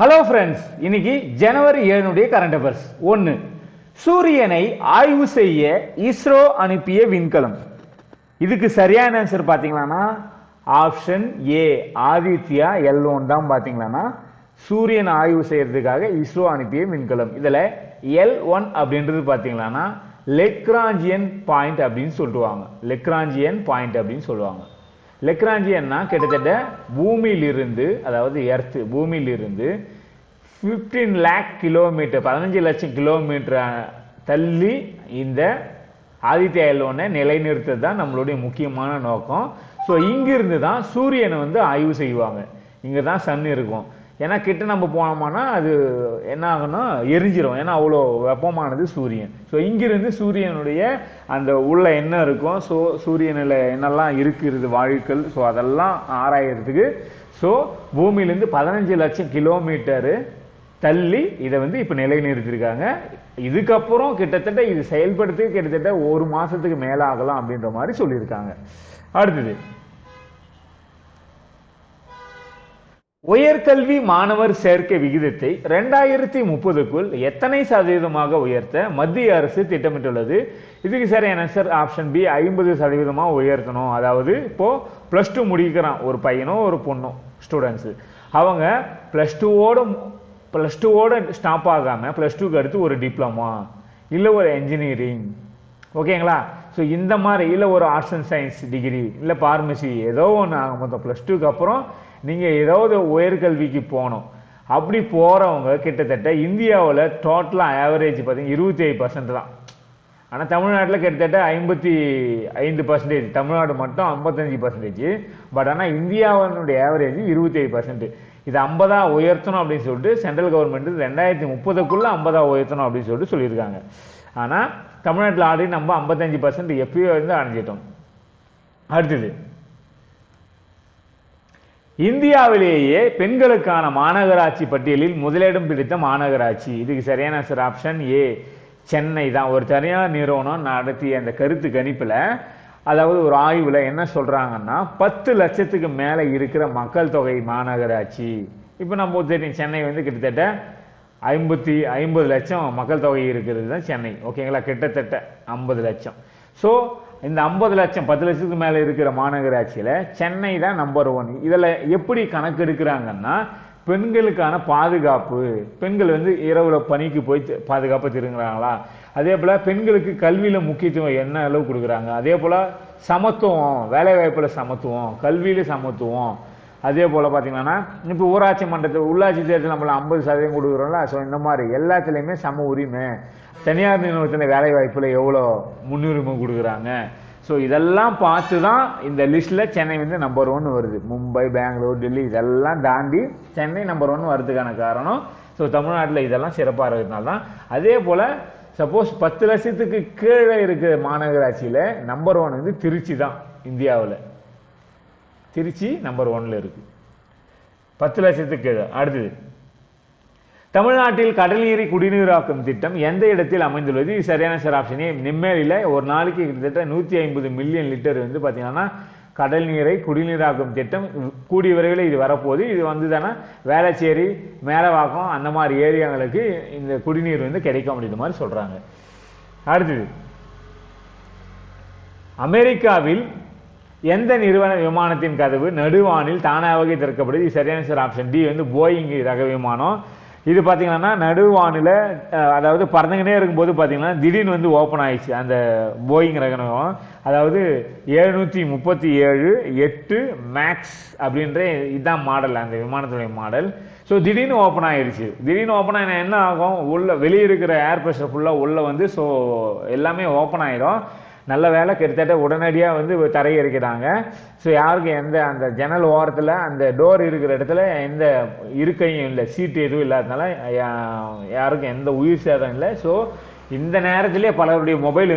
Hello friends, இன்னைக்கு ஜனவரி 7 current affairs. 1. சூரியனை ஆய்வு செய்ய இஸ்ரோ அனுப்பிய விண்கலம். இதுக்கு சரியான ஆன்சர் பாத்தீங்கன்னா ஆப்ஷன் ஏ, ஆதித்யா L1 தான். பாத்தீங்கன்னா சூரியன் ஆய்வு செய்யறதுக்காக இஸ்ரோ அனுப்பிய விண்கலம். இதுல L1 அப்படின்றது பாத்தீங்கன்னா லெக்ராஞ்சியன் பாயிண்ட் அப்படின்னு சொல்லுவாங்க. லெக்ராஞ்சியன் பாயிண்ட் அப்படின்னு சொல்லுவாங்க. லெக்ராஞ்சியன்னா கிட்டத்தட்ட பூமியிலிருந்து, அதாவது எர்த் பூமியிலிருந்து 15 lakh கிலோமீட்டர், 15 லட்சம் கிலோமீட்டர் தள்ளி இந்த ஆதித்யா L1 நிலைநிறுத்தது தான் நம்மளுடைய முக்கியமான நோக்கம். ஸோ இங்கிருந்து தான் சூரியனை ஆய்வு செய்வாங்க. இங்கே தான் சன் இருக்கும். ஏன்னா கிட்ட நம்ம போனோம்னா அது என்ன ஆகும்னா எரிஞ்சிரும். ஏன்னா அவ்வளோ வெப்பமானது சூரியன். ஸோ இங்கிருந்து சூரியனுடைய அந்த உள்ள என்ன இருக்கும், ஸோ சூரியனில் என்னெல்லாம் இருக்கிறது வாழ்க்கை, ஸோ அதெல்லாம் ஆராயறதுக்கு ஸோ பூமியிலேருந்து 15 லட்சம் கிலோமீட்டரு தள்ளி இதை இப்போ நிலைநிறுத்திருக்காங்க. இதுக்கப்புறம் கிட்டத்தட்ட இது செயல்படுத்தி கிட்டத்தட்ட ஒரு மாசத்துக்கு மேல ஆகலாம் அப்படின்ற மாதிரி சொல்லியிருக்காங்க. அடுத்தது, உயர்கல்வி மாணவர் சேர்க்கை விகிதத்தை 2030க்குள் எத்தனை சதவீதமாக உயர்த்த மத்திய அரசு திட்டமிட்டுள்ளது? இதுக்கு சரியான ஆன்சர் ஆப்ஷன் பி, 50% உயர்த்தணும். அதாவது இப்போ +2 முடிக்கிறான் ஒரு பையனோ ஒரு பொண்ணோ ஸ்டூடெண்ட்ஸ், அவங்க +2 ஓட ஸ்டாப் ஆகாம +2க்கு அடுத்து ஒரு டிப்ளமா இல்லை ஒரு என்ஜினியரிங், ஓகேங்களா? ஸோ இந்த மாதிரி இல்லை ஒரு ஆர்ட்ஸ் அண்ட் சயின்ஸ் டிகிரி இல்லை பார்மசி ஏதோ ஒன்று ஆகும். மொத்தம் +2க்கு அப்புறம் நீங்கள் ஏதாவது உயர்கல்விக்கு போகணும். அப்படி போகிறவங்க கிட்டத்தட்ட இந்தியாவில் டோட்டலாக ஆவரேஜ் பார்த்தீங்கன்னா 25% தான். ஆனால் தமிழ்நாட்டில் கிட்டத்தட்ட 55%, தமிழ்நாடு மட்டும் 55%. பட் ஆனால் இந்தியாவினுடைய ஆவரேஜ் 25%. இது 50 உயர்த்தணும் அப்படின்னு சொல்லிட்டு சென்ட்ரல் கவர்மெண்ட் 2030க்குள்ள 50 உயர்த்தணும் அப்படின்னு சொல்லிட்டு சொல்லியிருக்காங்க. ஆனால் தமிழ்நாட்டில் ஆல்ரெடி நம்ம 55% எப்பயோ அடைஞ்சிட்டோம். அடுத்தது, இந்தியாவிலேயே பெண்களுக்கான மாநகராட்சி பட்டியலில் முதலிடம் பிடித்த மாநகராட்சி. இதுக்கு சரியான ஆன்சர் ஆப்ஷன் ஏ, சென்னை தான். ஒரு தனியார் நிறுவனம் நடத்திய அந்த கருத்து கணிப்புல, அதாவது ஒரு ஆய்வுல என்ன சொல்றாங்கன்னா 10 லட்சத்துக்கு மேல இருக்கிற மக்கள் தொகை மாநகராட்சி. இப்ப நம்ம தெரியும் சென்னை கிட்டத்தட்ட 50 லட்சம் மக்கள் தொகை இருக்கிறது தான் சென்னை, ஓகேங்களா? கிட்டத்தட்ட 50 லட்சம். ஸோ இந்த 50 லட்சம் 10 லட்சத்துக்கு மேல இருக்கிற மாநகராட்சியில சென்னை தான் நம்பர் 1. இதுல எப்படி கணக்கு எடுக்கிறாங்கன்னா பெண்களுக்கான பாதுகாப்பு, பெண்கள் இரவுல பணிக்கு போய் பாதுகாப்பு திருங்குறாங்களா, அதே போல பெண்களுக்கு கல்வியில முக்கியத்துவம் என்ன அளவு கொடுக்குறாங்க, அதே போல சமத்துவம், வேலை வாய்ப்புல சமத்துவம், கல்வியில சமத்துவம், அதே போல பாத்தீங்கன்னா இப்ப ஊராட்சி மன்றத்தில் உள்ளாட்சி தேர்தல் நம்மள 50% கொடுக்குறோம்ல. ஸோ இந்த மாதிரி எல்லாத்துலயுமே சம உரிமை, தனியார் நிறுவனத்தில் வேலை வாய்ப்புல எவ்வளோ முன்னுரிமை கொடுக்குறாங்க. ஸோ இதெல்லாம் பார்த்து தான் இந்த லிஸ்ட்ல சென்னை நம்பர் 1 வருது. மும்பை, பெங்களூர், டெல்லி இதெல்லாம் தாண்டி சென்னை நம்பர் 1 வர்றதுக்கான காரணம் ஸோ தமிழ்நாட்டில் இதெல்லாம் சிறப்பாக இருக்கிறதுனால தான். அதே போல சப்போஸ் 10 லட்சத்துக்கு கீழே இருக்கிற மாநகராட்சியில நம்பர் 1 திருச்சி தான். இந்தியாவில் திருச்சி நம்பர் 1ல இருக்கு, 10 லட்சத்துக்கு கீழே. அடுத்தது, தமிழ்நாட்டில் கடல் நீரை குடிநீராக்கும் திட்டம் எந்த இடத்தில் அமைந்துள்ளது? இது சரியான ஆப்ஷன் ஏ, நெம்மேலியில. ஒரு நாளைக்கு கிட்டத்தட்ட 150 மில்லியன் லிட்டர் பாத்தீங்கன்னா கடல் நீரை குடிநீராக்கும் திட்டம் கூடிய விரைவில் இது வரப்போகுது. இது தானே வேளச்சேரி, மேலவாக்கம் அந்த மாதிரி ஏரியாங்களுக்கு இந்த குடிநீர் கிடைக்கும் அப்படின்ற மாதிரி சொல்றாங்க. அடுத்தது, அமெரிக்காவில் எந்த நிறுவன விமானத்தின் கதவு நடுவானில் தானாகவே திறக்கப்படுது? இது சரியான ஆப்ஷன் டி, போயிங் ரக விமானம். இது பாத்தீங்கன்னா நடுவானில, அதாவது பறந்துகிட்டே இருக்கும்போது பாத்தீங்கன்னா திடீர்னு ஓப்பன் ஆயிடுச்சு அந்த போயிங் ரகம். அதாவது 737-8 மேக்ஸ் அப்படின்ற இதுதான் மாடல், அந்த விமானத்துடைய மாடல். ஸோ திடீர்னு ஓப்பன் ஆயிடுச்சு. திடீர்னு ஓப்பன் ஆகினா என்ன ஆகும், உள்ள வெளியே இருக்கிற ஏர் ப்ரெஷர் ஃபுல்லாக உள்ள ஸோ எல்லாமே ஓப்பன் ஆயிடும். நல்ல வேலை கிட்டத்தட்ட உடனடியாக தரையிறக்கிறாங்க. ஸோ யாருக்கு அந்த ஜன்னல் ஓரத்தில் அந்த டோர் இருக்கிற இடத்துல எந்த இருக்கையும் இல்லை, சீட்டு எதுவும் இல்லாதனால யாருக்கும் எந்த உயிர் சேதம் இல்லை. ஸோ இந்த நேரத்திலே பலருடைய மொபைல்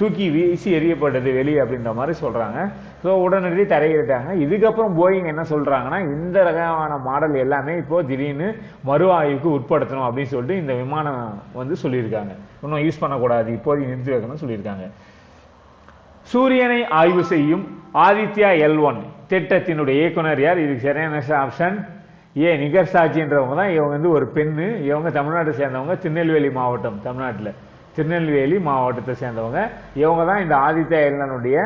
தூக்கி வீசி எரியப்பட்டது வெளியே அப்படின்ற மாதிரி சொல்றாங்க. ஸோ உடனடி தரையிட்டாங்க. இதுக்கப்புறம் போயிங் என்ன சொல்றாங்கன்னா இந்த ரகமான மாடல் எல்லாமே இப்போ திடீர்னு மறு ஆய்வுக்கு உட்படுத்தணும் அப்படின்னு சொல்லிட்டு இந்த விமானம் சொல்லியிருக்காங்க. இன்னும் யூஸ் பண்ணக்கூடாது, இப்போதைக்கு நிறுத்தி வைக்கணும்னு சொல்லியிருக்காங்க. சூரியனை ஆய்வு செய்யும் ஆதித்யா L1 திட்டத்தினுடைய இயக்குனர் யார்? இதுக்கு சரியான ஆப்ஷன் ஏ நிகர் சாட்சின்றவங்க தான். இவங்க வந்து ஒரு பெண்ணு. இவங்க தமிழ்நாட்டை சேர்ந்தவங்க, திருநெல்வேலி மாவட்டம், தமிழ்நாட்டில் திருநெல்வேலி மாவட்டத்தை சேர்ந்தவங்க. இவங்க தான் இந்த ஆதித்யா எல்னனுடைய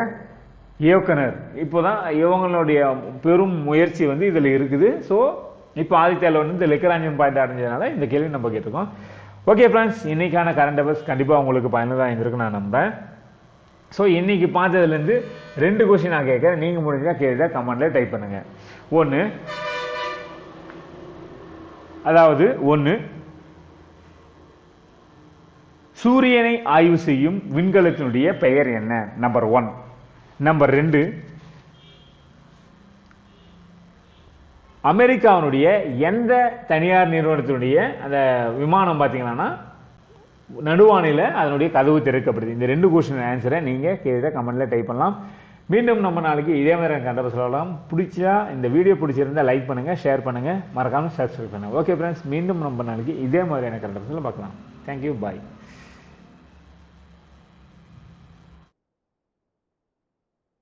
இயக்குனர். இப்போதான் இவங்களுடைய பெரும் முயற்சி வந்து இதில் இருக்குது. ஸோ இப்போ ஆதித்யா எல் வந்து இந்த லெக்கராஞ்சன் பாயிண்ட் அடைஞ்சதுனால இந்த கேள்வி நம்ம கேட்டிருக்கோம். ஓகே ஃப்ரெண்ட்ஸ், இன்னைக்கான கரண்ட் அஃபேர்ஸ் கண்டிப்பாக உங்களுக்கு பயனுள்ளதாக இருந்திருக்கு நான் நம்புறேன். ஸோ இன்னைக்கு பார்த்ததுலேருந்து 2 கொஸ்டின் நான் கேட்குறேன். நீங்கள் முடிஞ்சால் கேள்விதான் கமெண்ட்ல டைப் பண்ணுங்க. ஒன்று சூரியனை ஆய்வு செய்யும் விண்கலத்தினுடைய பெயர் என்ன? நம்பர் 1. நம்பர் 2, அமெரிக்காவினுடைய எந்த தனியார் நிறுவனத்தினுடைய அந்த விமானம் பார்த்தீங்கன்னா நடுவானில அதனுடைய கதவு திறக்கப்படுது? இந்த 2 கொஸ்டின் ஆன்சரை நீங்கள் கீழே கமெண்ட்ல டைப் பண்ணலாம். மீண்டும் நம்ம நாளைக்கு இதே மாதிரி கண்டப்ப சொல்லலாம். பிடிச்சா இந்த வீடியோ பிடிச்சிருந்தா லைக் பண்ணுங்க, ஷேர் பண்ணுங்க, மறக்காம சப்ஸ்கிரைப் பண்ணுங்க. ஓகே ஃப்ரெண்ட்ஸ், மீண்டும் நம்ம நாளைக்கு இதே மாதிரியான கண்டப்பத்தில் பார்க்கலாம். தேங்க்யூ, பாய்.